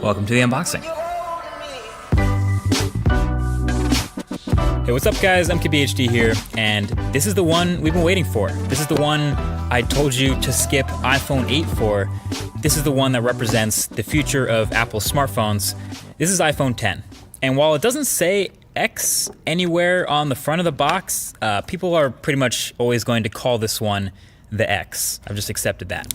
Welcome to the unboxing. Hey, what's up guys? MKBHD here, and this is the one we've been waiting for. This is the one I told you to skip iPhone 8 for. This is the one that represents the future of Apple smartphones. This is iPhone 10. And while it doesn't say X anywhere on the front of the box, people are pretty much always going to call this one the X. I've just accepted that.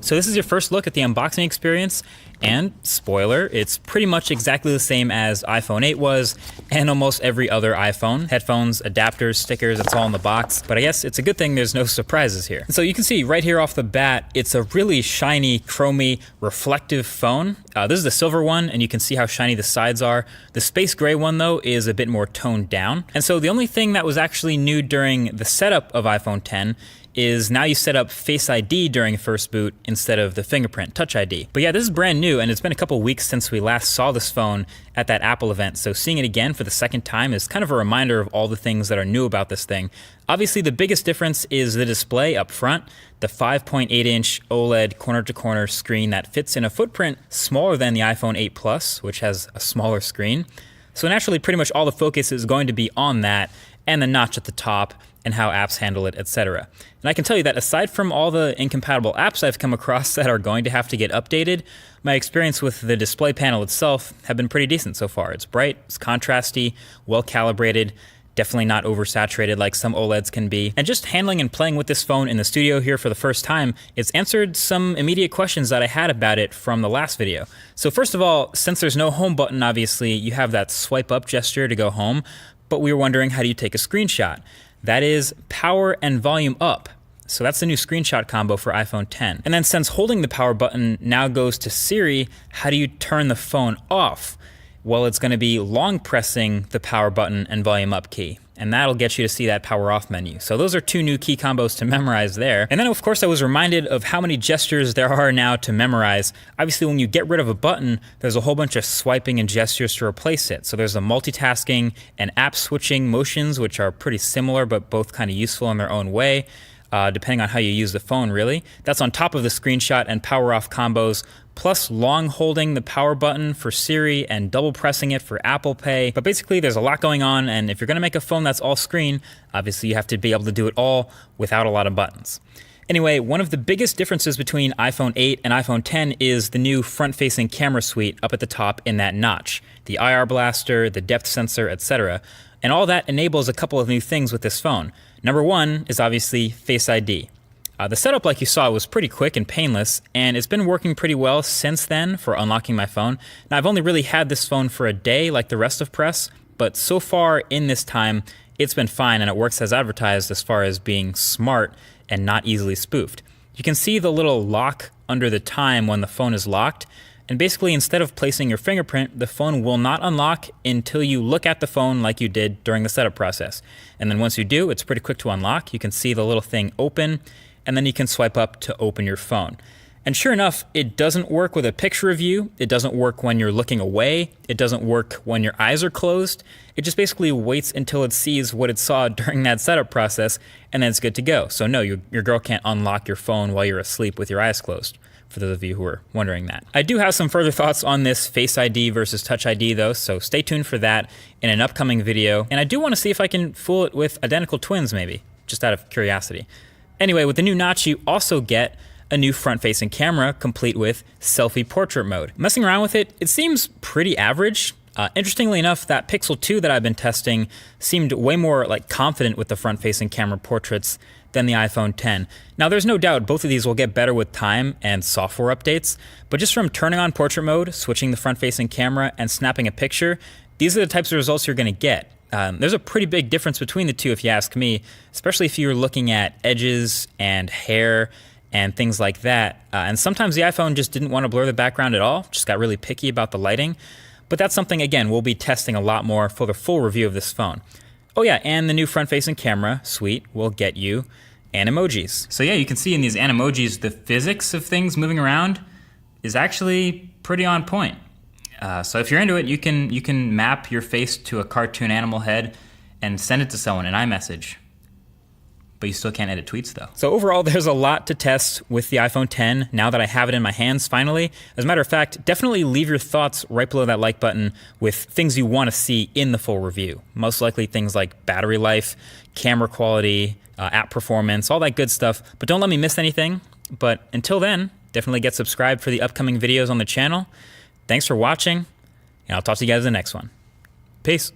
So this is your first look at the unboxing experience, and spoiler, it's pretty much exactly the same as iPhone 8 was, and almost every other iPhone. Headphones, adapters, stickers, it's all in the box, but I guess it's a good thing there's no surprises here. So you can see right here off the bat, it's a really shiny, chromy, reflective phone. This is the silver one, and you can see how shiny the sides are. The space gray one, though, is a bit more toned down. And so the only thing that was actually new during the setup of iPhone 10 is now you set up Face ID during first boot instead of the fingerprint Touch ID. But yeah, this is brand new, and it's been a couple weeks since we last saw this phone at that Apple event, so seeing it again for the second time is kind of a reminder of all the things that are new about this thing. Obviously, the biggest difference is the display up front, the 5.8-inch OLED corner-to-corner screen that fits in a footprint smaller than the iPhone 8 Plus, which has a smaller screen. So naturally, pretty much all the focus is going to be on that, and the notch at the top, and how apps handle it, etc. And I can tell you that aside from all the incompatible apps I've come across that are going to have to get updated, my experience with the display panel itself have been pretty decent so far. It's bright, it's contrasty, well calibrated, definitely not oversaturated like some OLEDs can be. And just handling and playing with this phone in the studio here for the first time, it's answered some immediate questions that I had about it from the last video. So first of all, since there's no home button, obviously, you have that swipe up gesture to go home, but we were wondering, how do you take a screenshot? That is power and volume up. So that's the new screenshot combo for iPhone 10. And then since holding the power button now goes to Siri, how do you turn the phone off? Well, it's gonna be long pressing the power button and volume up key. And that'll get you to see that power off menu. So those are two new key combos to memorize there. And then of course I was reminded of how many gestures there are now to memorize. Obviously when you get rid of a button, there's a whole bunch of swiping and gestures to replace it. So there's the multitasking and app switching motions, which are pretty similar but both kind of useful in their own way, depending on how you use the phone really. That's on top of the screenshot and power off combos, plus long holding the power button for Siri and double pressing it for Apple Pay. But basically there's a lot going on, and if you're gonna make a phone that's all screen, obviously you have to be able to do it all without a lot of buttons. Anyway, one of the biggest differences between iPhone 8 and iPhone 10 is the new front-facing camera suite up at the top in that notch. The IR blaster, the depth sensor, etc. And all that enables a couple of new things with this phone. Number one is obviously Face ID. The setup, like you saw, was pretty quick and painless, and it's been working pretty well since then for unlocking my phone. Now, I've only really had this phone for a day like the rest of press, but so far in this time, it's been fine, and it works as advertised as far as being smart and not easily spoofed. You can see the little lock under the time when the phone is locked, and basically instead of placing your fingerprint, the phone will not unlock until you look at the phone like you did during the setup process. And then once you do, it's pretty quick to unlock. You can see the little thing open, and then you can swipe up to open your phone. And sure enough, it doesn't work with a picture of you. It doesn't work when you're looking away. It doesn't work when your eyes are closed. It just basically waits until it sees what it saw during that setup process, and then it's good to go. So no, your girl can't unlock your phone while you're asleep with your eyes closed, for those of you who are wondering that. I do have some further thoughts on this Face ID versus Touch ID though, so stay tuned for that in an upcoming video. And I do want to see if I can fool it with identical twins maybe, just out of curiosity. Anyway, with the new notch, you also get a new front-facing camera complete with selfie portrait mode. Messing around with it, it seems pretty average. Interestingly enough, that Pixel 2 that I've been testing seemed way more like confident with the front-facing camera portraits than the iPhone 10. Now there's no doubt both of these will get better with time and software updates, but just from turning on portrait mode, switching the front-facing camera, and snapping a picture, these are the types of results you're gonna get. There's a pretty big difference between the two if you ask me, especially if you're looking at edges and hair and things like that. And sometimes the iPhone just didn't want to blur the background at all, just got really picky about the lighting. But that's something, again, we'll be testing a lot more for the full review of this phone. Oh yeah, and the new front-facing camera suite will get you Animojis. So yeah, you can see in these Animojis, the physics of things moving around is actually pretty on point. So if you're into it, you can map your face to a cartoon animal head and send it to someone in iMessage. But you still can't edit tweets though. So overall, there's a lot to test with the iPhone 10 now that I have it in my hands finally. As a matter of fact, definitely leave your thoughts right below that like button with things you want to see in the full review. Most likely things like battery life, camera quality, app performance, all that good stuff. But don't let me miss anything. But until then, definitely get subscribed for the upcoming videos on the channel. Thanks for watching, and I'll talk to you guys in the next one. Peace.